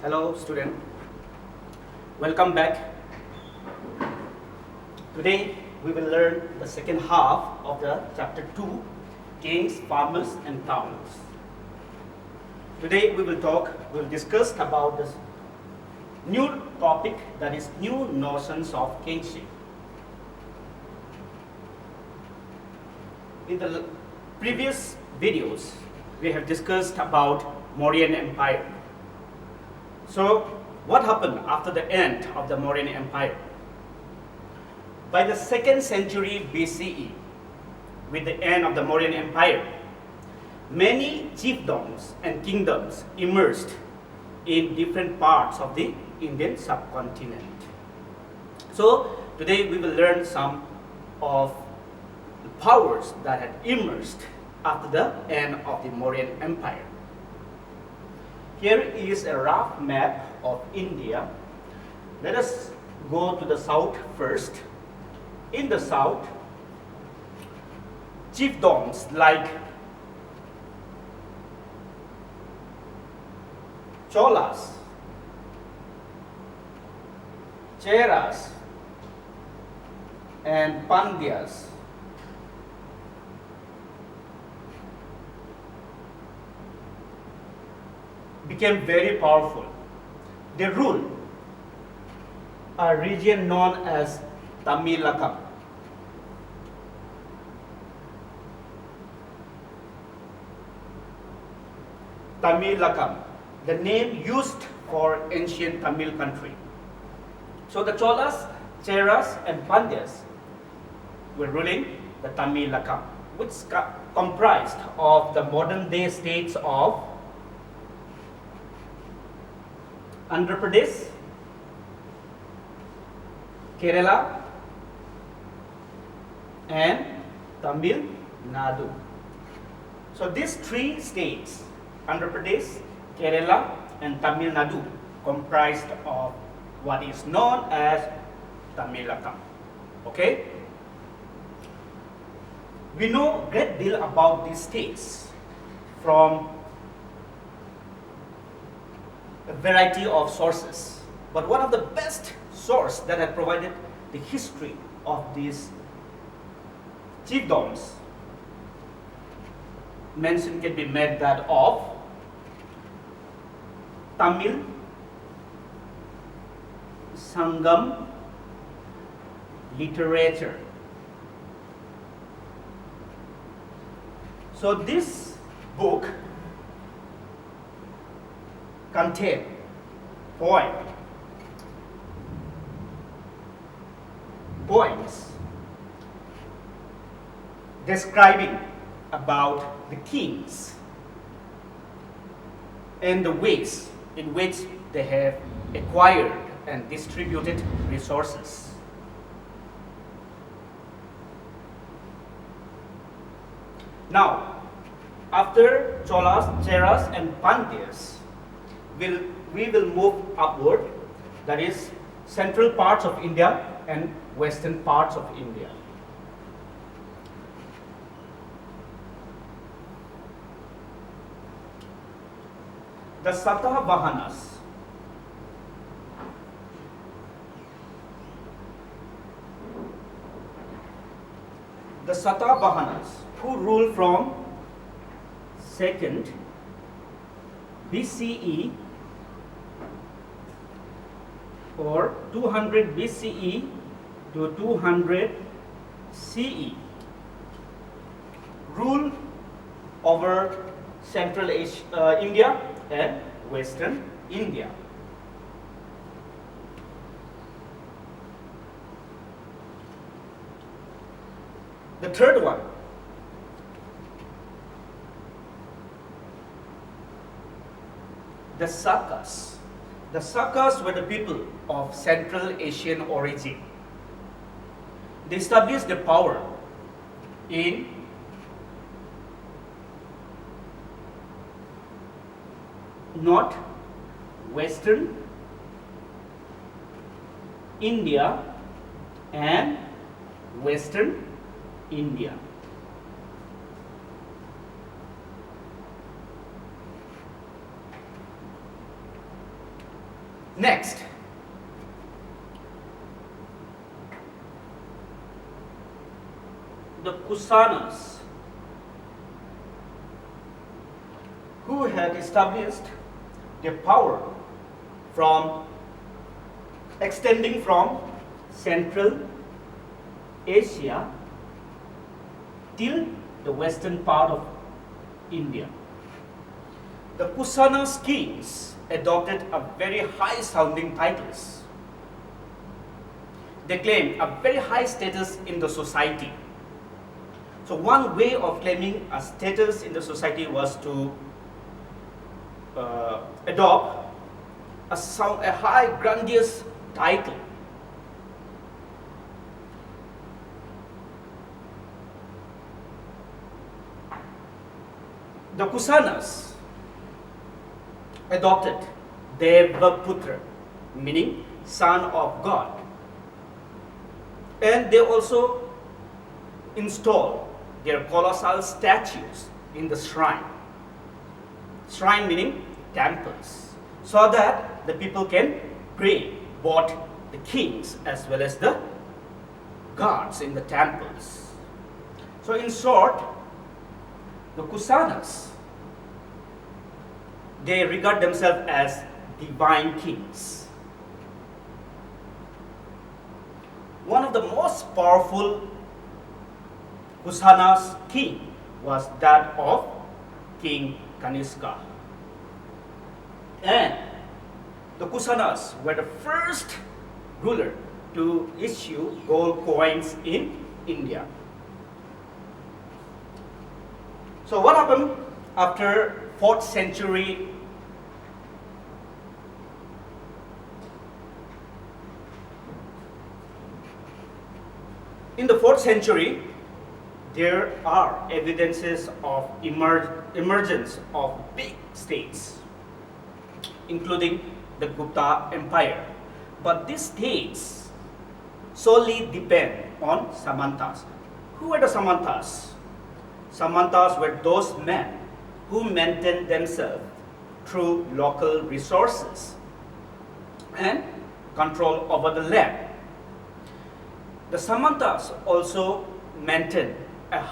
Hello student, welcome back. Today we will learn the second half of the chapter 2, Kings, Farmers and Towns. Today we will discuss about this new topic, that is new notions of kingship. In the previous videos we have discussed about Mauryan Empire. So, what happened after the end of the Mauryan Empire? By the 2nd century BCE, with the end of the Mauryan Empire, many chiefdoms and kingdoms emerged in different parts of the Indian subcontinent. So, today we will learn some of the powers that had emerged after the end of the Mauryan Empire. Here is a rough map of India. Let us go to the south first. In the south, chiefdoms like Cholas, Cheras, and Pandyas became very powerful. They ruled a region known as Tamilakam. Tamilakam, the name used for ancient Tamil country. So the Cholas, Cheras and Pandyas were ruling the Tamilakam, which comprised of the modern day states of Andhra Pradesh, Kerala and Tamil Nadu. So these three states, Andhra Pradesh, Kerala and Tamil Nadu, comprised of what is known as Tamilakam. Okay? We know a great deal about these states from a variety of sources, but one of the best source that had provided the history of these chiefdoms mention can be made that of Tamil Sangam literature. So this book contain poems describing about the kings and the ways in which they have acquired and distributed resources. Now, after Cholas, Cheras and Pandyas, we will move upward, that is central parts of India and western parts of India. The Satavahanas who ruled from 2nd BCE or 200 BCE to 200 CE, ruled over Central Asia, India and Western India. The third one, the Sakas. The Sakas were the people of Central Asian origin. They established their power in northwestern India and western India. Next, the Kusanas, who had established their power from extending from Central Asia till the western part of India. The Kusanas kings adopted a very high sounding titles. They claimed a very high status in the society. So one way of claiming a status in the society was to adopt a high grandiose title. The Kusanas adopted Devaputra, meaning son of God. And they also installed their colossal statues in the shrine. Shrine meaning temples, so that the people can pray both the kings as well as the gods in the temples. So in short, the Kusanas, they regard themselves as divine kings. One of the most powerful Kusanas king was that of King Kanishka. And the Kusanas were the first ruler to issue gold coins in India. So what happened after 4th century? In the 4th century, there are evidences of emergence of big states, including the Gupta Empire. But these states solely depend on Samantas. Who were the Samantas? Samantas were those men who maintained themselves through local resources and control over the land. The Samantas also maintained a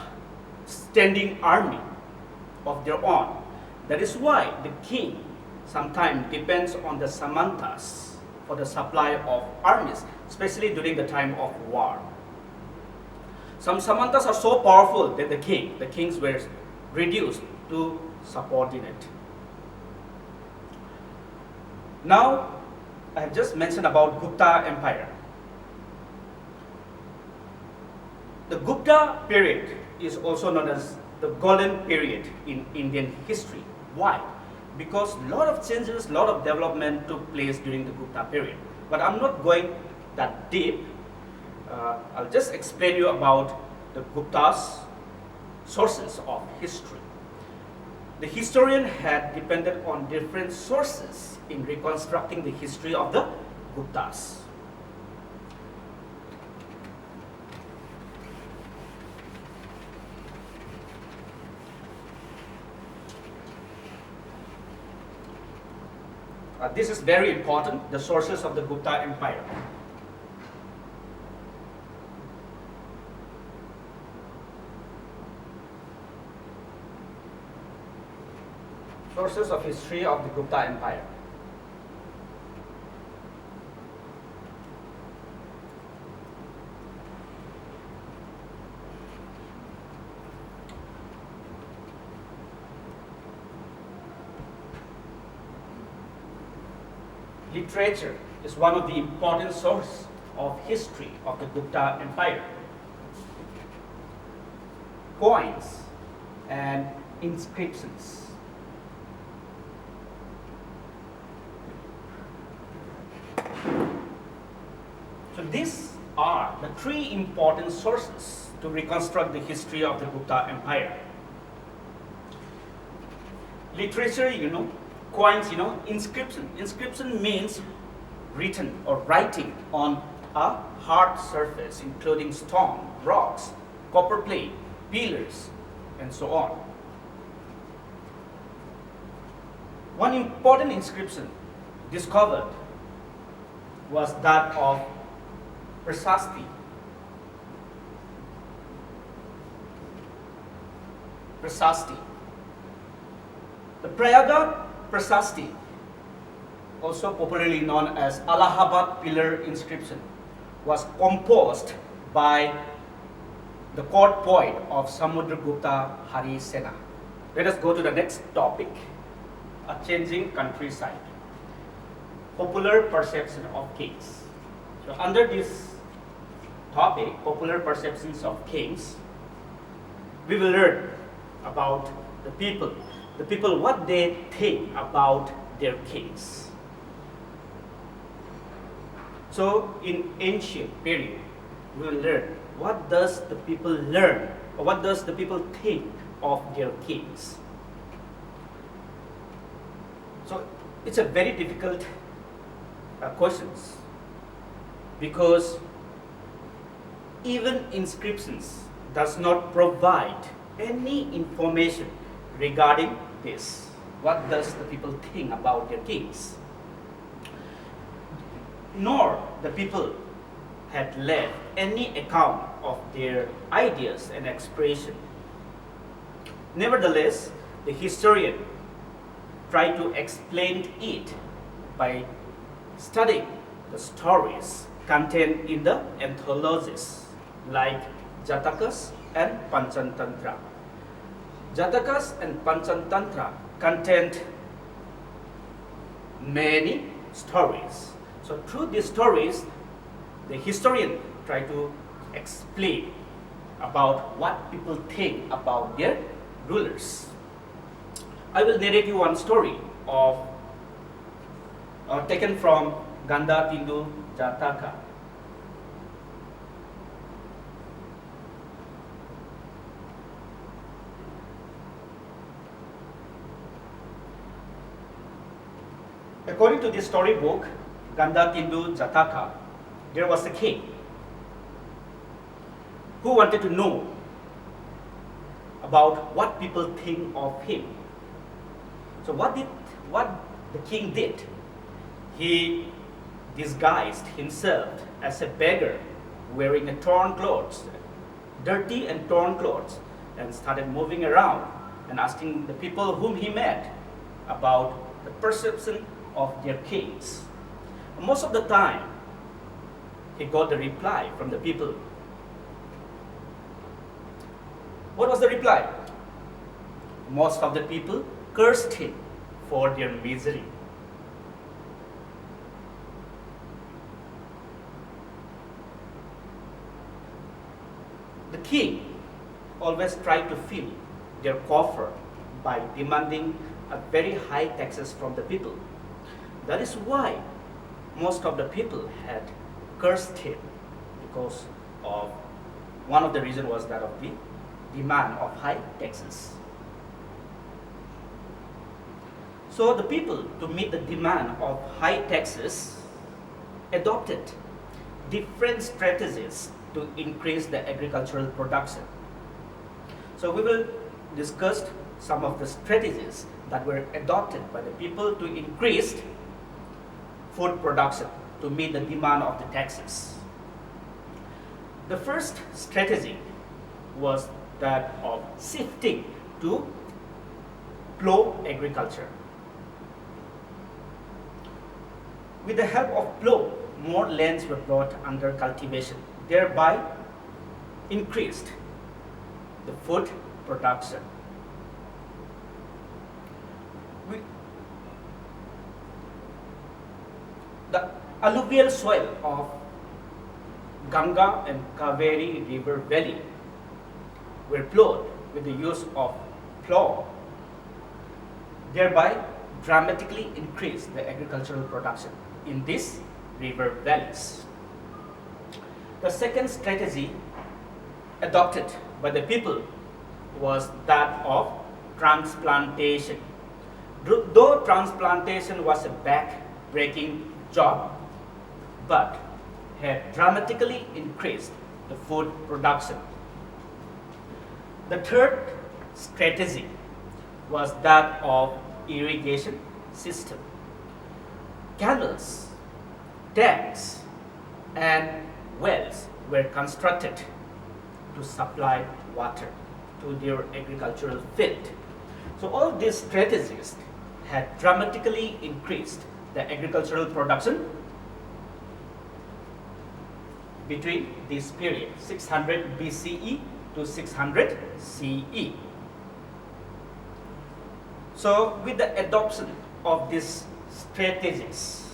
standing army of their own. That is why the king sometimes depends on the Samantas for the supply of armies, especially during the time of war. Some Samantas are so powerful that the kings were reduced to subordinate. Now, I have just mentioned about Gupta Empire. The Gupta period is also known as the golden period in Indian history. Why? Because a lot of changes, a lot of development took place during the Gupta period. But I'm not going that deep. I'll just explain you about the Gupta's sources of history. The historian had depended on different sources in reconstructing the history of the Guptas. This is very important, the sources of the Gupta Empire. Sources of history of the Gupta Empire. Literature is one of the important sources of history of the Gupta Empire. Coins and inscriptions. So these are the three important sources to reconstruct the history of the Gupta Empire. Literature, coins, inscription. Inscription means written or writing on a hard surface, including stone, rocks, copper plate, pillars, and so on. One important inscription discovered was that of prasasti. Prasasti. The Prayaga Prasasti, also popularly known as Allahabad Pillar inscription, was composed by the court poet of Samudragupta Harisena. Let us go to the next topic, a changing countryside. Popular perception of kings. So under this topic, popular perceptions of kings, we will learn about the people what they think about their kings. So in ancient period, we will learn what does the people learn, or what does the people think of their kings. So it's a very difficult questions, because even inscriptions does not provide any information regarding this. What does the people think about their kings? Nor the people had left any account of their ideas and expression. Nevertheless, the historian tried to explain it by studying the stories contained in the anthologies like Jatakas and Panchantantra. Jatakas and Panchantantra contained many stories. So through these stories, the historian tried to explain about what people think about their rulers. I will narrate you one story of taken from Ganda Tindu Jataka. According to this storybook, Ganda Tindu Jataka, there was a king who wanted to know about what people think of him. So what the king did? He disguised himself as a beggar, wearing a torn clothes, dirty and torn clothes, and started moving around and asking the people whom he met about the perception of their kings. Most of the time, he got the reply from the people. What was the reply? Most of the people cursed him for their misery. The king always tried to fill their coffer by demanding a very high taxes from the people. That is why most of the people had cursed him, because of one of the reasons was that of the demand of high taxes. So the people, to meet the demand of high taxes, adopted different strategies to increase the agricultural production. So we will discuss some of the strategies that were adopted by the people to increase food production to meet the demand of the taxes. The first strategy was that of shifting to plough agriculture. With the help of plough, more lands were brought under cultivation, thereby increased the food production. The alluvial soil of Ganga and Kaveri river valley were plowed with the use of plough, thereby dramatically increased the agricultural production in these river valleys. The second strategy adopted by the people was that of transplantation. Though transplantation was a back-breaking job, but had dramatically increased the food production. The third strategy was that of irrigation system. Canals dams and wells were constructed to supply water to their agricultural field. So all these strategies had dramatically increased the agricultural production between this period, 600 BCE to 600 CE. So with the adoption of these strategies,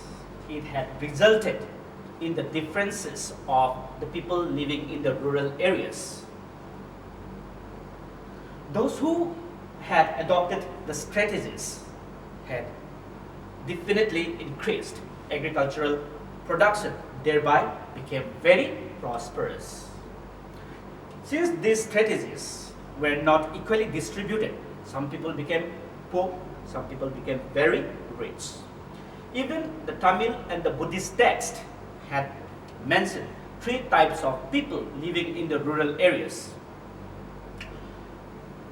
it had resulted in the differences of the people living in the rural areas. Those who had adopted the strategies had definitely increased agricultural production, thereby became very prosperous. Since these strategies were not equally distributed, some people became poor, some people became very rich. Even the Tamil and the Buddhist text had mentioned three types of people living in the rural areas,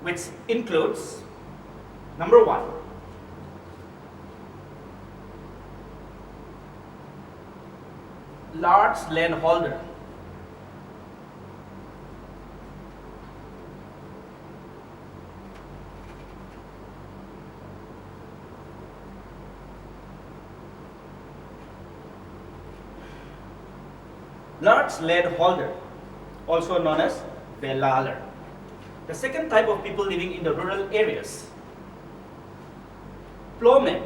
which includes, number one, large landholder. Large landholder, also known as velaler. The second type of people living in the rural areas, plowmen.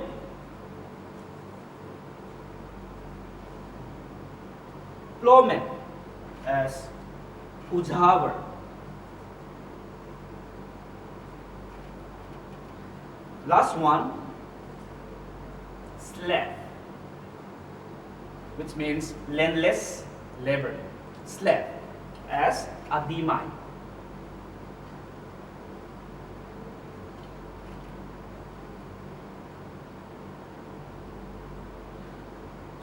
Plowmen as ujavar. Last one, slave, which means landless labor. Slave as adimai.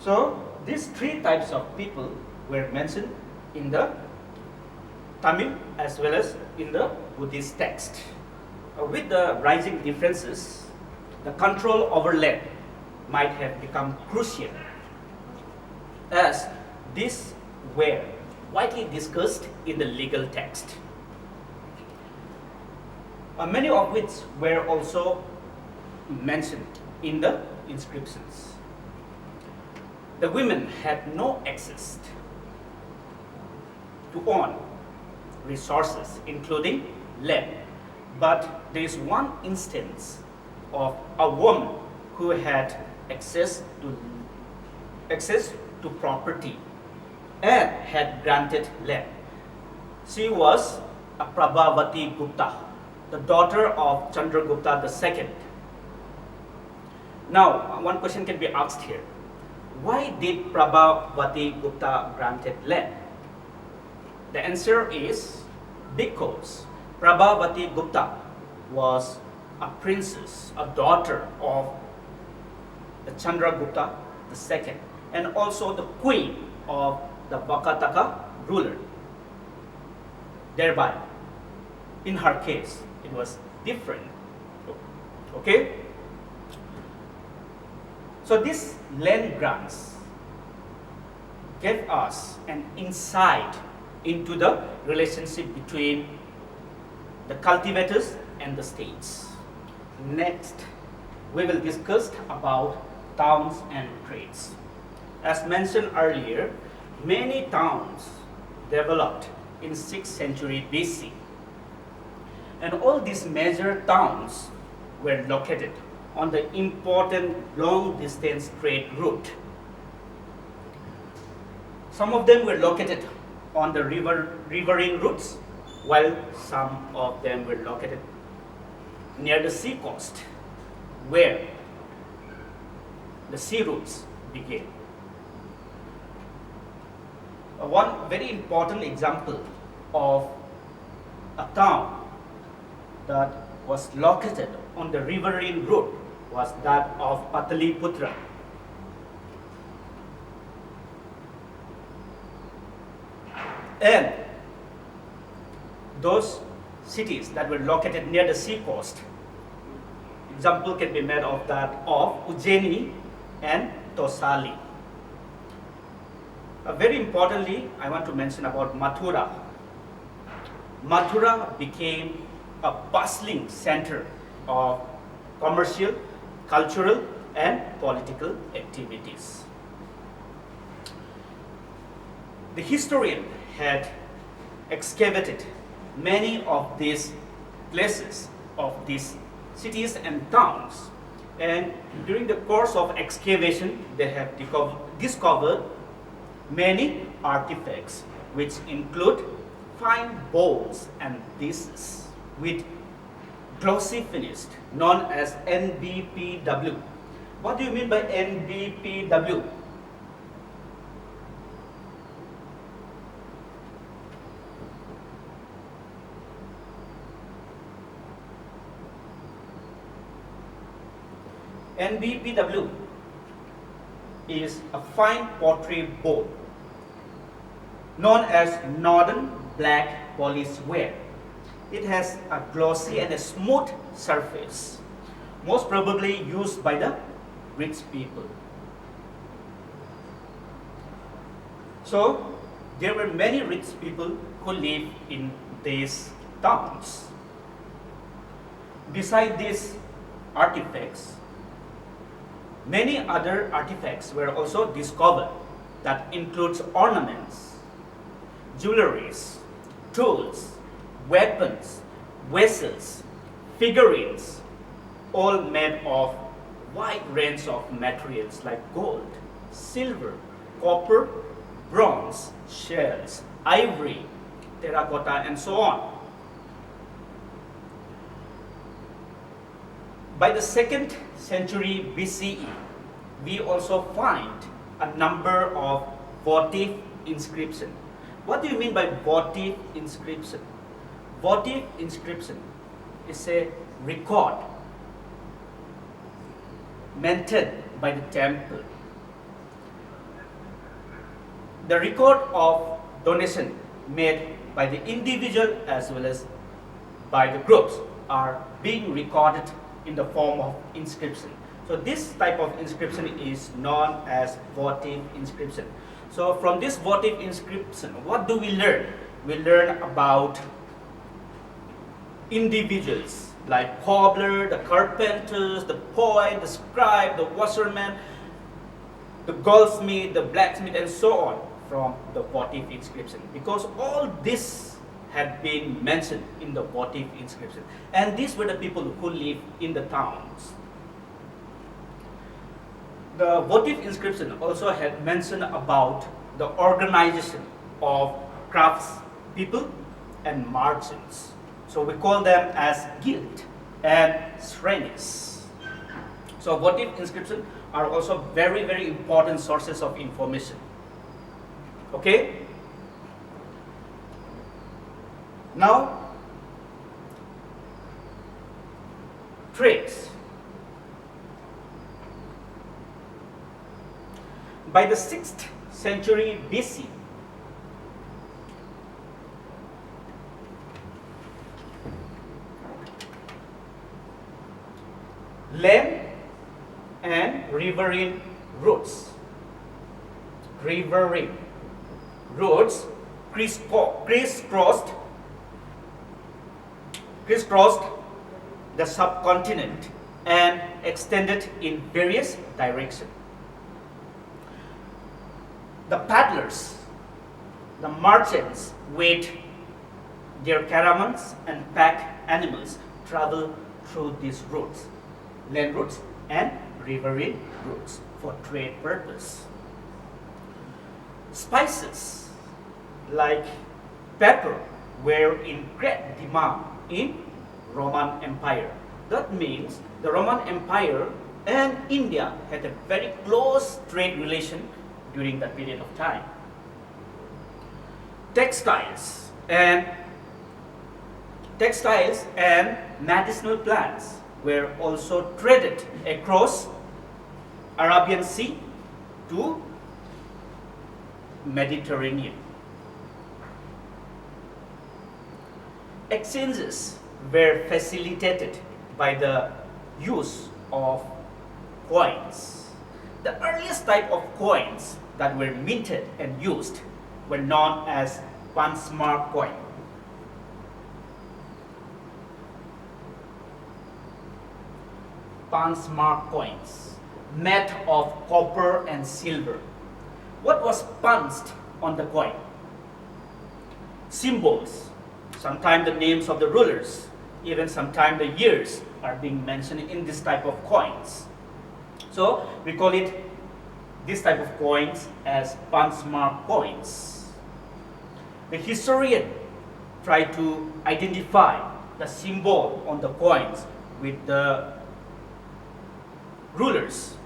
So these three types of people were mentioned in the Tamil as well as in the Buddhist text. With the rising differences, the control over land might have become crucial, as these were widely discussed in the legal text, many of which were also mentioned in the inscriptions. The women had no access to own resources, including land. But there is one instance of a woman who had access to property and had granted land. She was a Prabhavati Gupta, the daughter of Chandragupta II. Now, one question can be asked here. Why did Prabhavati Gupta granted land? The answer is because Prabhavati Gupta was a princess, a daughter of the Chandragupta II, and also the queen of the Vakataka ruler. Thereby, in her case, it was different. Okay? So these land grants gave us an insight into the relationship between the cultivators and the states. Next, we will discuss about towns and trades. As mentioned earlier, many towns developed in 6th century BC. And all these major towns were located on the important long-distance trade route. Some of them were located on the riverine routes, while some of them were located near the sea coast, where the sea routes began. One very important example of a town that was located on the riverine route was that of Pataliputra. And those cities that were located near the sea coast, example can be made of that of Ujjaini and Tosali. Very importantly, I want to mention about Mathura. Mathura became a bustling center of commercial, cultural, and political activities. The historian had excavated many of these places of these cities and towns, and during the course of excavation they have discovered many artifacts which include fine bowls and dishes with glossy finish known as NBPW. What do you mean by NBPW? NBPW is a fine pottery bowl known as Northern Black Polish ware. It has a glossy and a smooth surface, most probably used by the rich people. So there were many rich people who lived in these towns. Beside these artifacts, many other artifacts were also discovered that includes ornaments, jewelries, tools, weapons, vessels, figurines, all made of wide range of materials like gold, silver, copper, bronze, shells, ivory, terracotta, and so on. By the 2nd century BCE, we also find a number of votive inscription. What do you mean by votive inscription? Votive inscription is a record maintained by the temple. The record of donation made by the individual as well as by the groups are being recorded in the form of inscription. So this type of inscription is known as votive inscription. So from this votive inscription, what do we learn? We learn about individuals like cobbler, the carpenters, the poet, the scribe, the washerman, the goldsmith, the blacksmith, and so on from the votive inscription. Because all this had been mentioned in the votive inscription. And these were the people who lived in the towns. The votive inscription also had mentioned about the organization of crafts people and merchants. So we call them as guild and shrines. So votive inscription are also very, very important sources of information. Okay? Now, trades. By the 6th century BC, land and riverine routes crisscrossed the subcontinent and extended in various directions. The paddlers, the merchants with their caravans and pack animals travel through these routes, land routes and riverine routes for trade purpose. Spices like pepper were in great demand in Roman Empire. That means the Roman Empire and India had a very close trade relation during that period of time. Textiles and medicinal plants were also traded across Arabian Sea to Mediterranean. Exchanges were facilitated by the use of coins. The earliest type of coins that were minted and used were known as Pansmark coin. Pansmark coins, made of copper and silver. What was punched on the coin? Symbols, sometimes the names of the rulers, even sometimes the years are being mentioned in this type of coins. So we call it this type of coins as Pansmark coins. The historian tried to identify the symbol on the coins with the rulers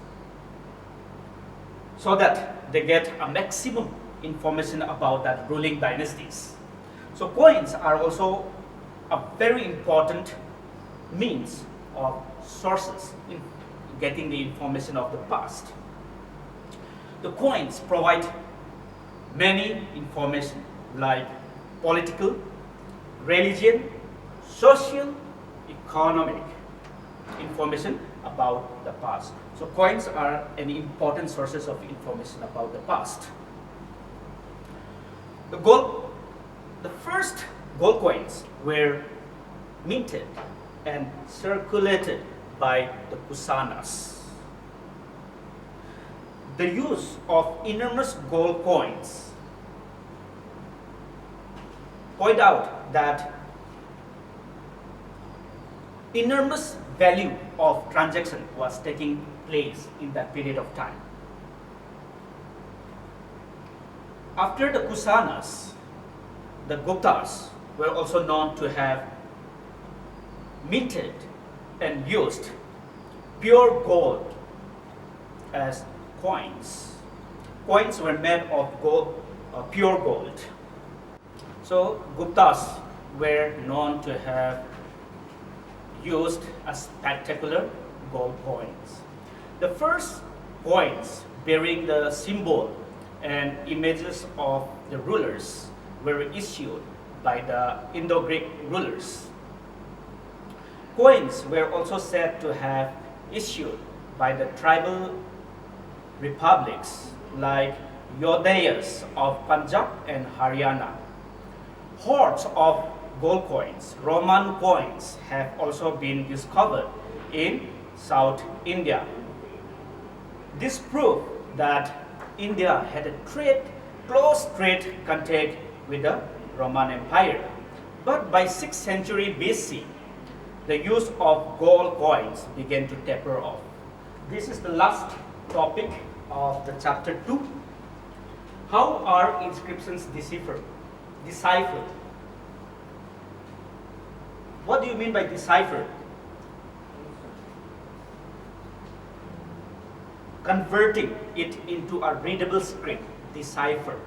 so that they get a maximum information about that ruling dynasties. So coins are also a very important means of sources in getting the information of the past. The coins provide many information like political, religion, social, economic information about the past. So coins are an important sources of information about the past. The first gold coins were minted and circulated by the Kusanas. The use of enormous gold coins point out that enormous value of transaction was taking place in that period of time. After the Kusanas, the Guptas were also known to have minted and used pure gold as coins. Coins were made of gold, pure gold. So Guptas were known to have used a spectacular gold coins. The first coins bearing the symbol and images of the rulers were issued by the Indo-Greek rulers. Coins were also said to have issued by the tribal republics like Yodayas of Punjab and Haryana. Hoards of gold coins, Roman coins, have also been discovered in South India. This proved that India had a close trade contact with the Roman Empire. But by 6th century BC, the use of gold coins began to taper off. This is the last topic of the chapter 2. How are inscriptions deciphered? What do you mean by deciphered? Converting it into a readable script, decipher.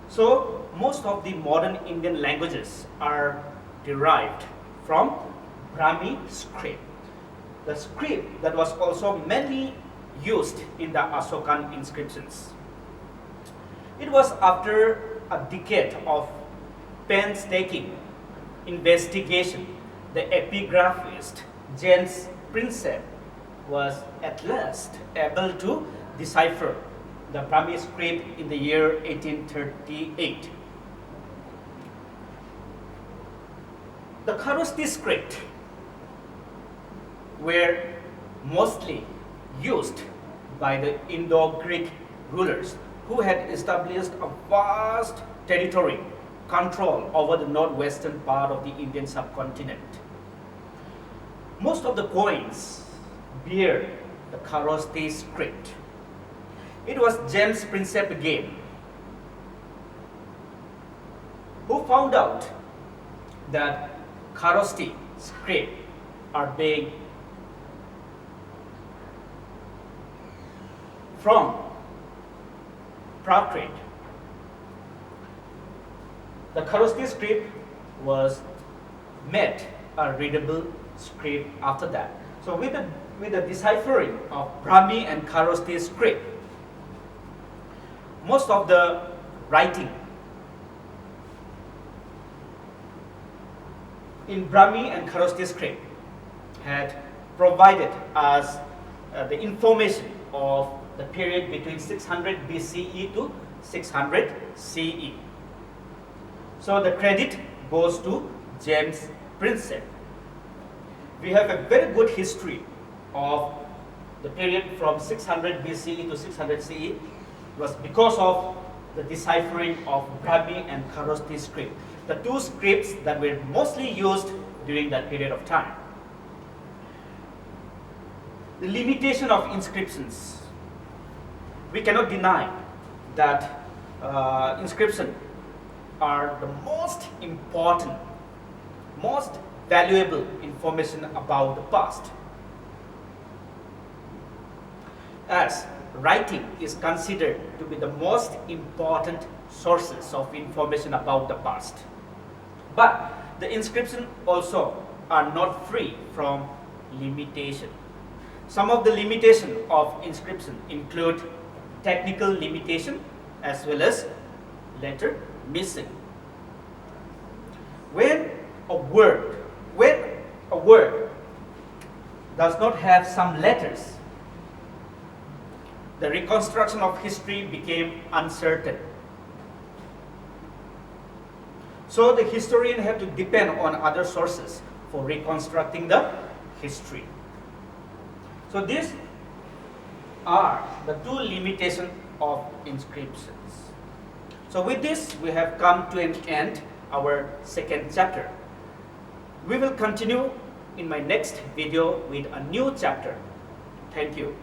So most of the modern Indian languages are derived from Brahmi script, the script that was also mainly used in the Ashokan inscriptions. It was after a decade of painstaking investigation, the epigraphist James Prinsep was at last able to decipher the Brahmi script in the year 1838. The Kharosthi script were mostly used by the Indo-Greek rulers who had established a vast territory control over the northwestern part of the Indian subcontinent. Most of the coins bear the Kharosthi script. It was James Prinsep again who found out that Kharosthi script are being from Prakrit. The Kharosthi script was made a readable script after that. So with the deciphering of Brahmi and Kharosthi script, most of the writing in Brahmi and Kharosthi script had provided us the information of the period between 600 BCE to 600 CE. So the credit goes to James Prinsep. We have a very good history of the period from 600 BCE to 600 CE. It was because of the deciphering of Brahmi and Kharosthi script, the two scripts that were mostly used during that period of time. The limitation of inscriptions. We cannot deny that inscriptions are the most important, most valuable information about the past, as writing is considered to be the most important sources of information about the past. But the inscriptions also are not free from limitation. Some of the limitation of inscription include technical limitation as well as letter missing. When a word does not have some letters, the reconstruction of history became uncertain. So the historian had to depend on other sources for reconstructing the history. So these are the two limitations of inscriptions. So with this, we have come to an end our second chapter. We will continue in my next video with a new chapter. Thank you.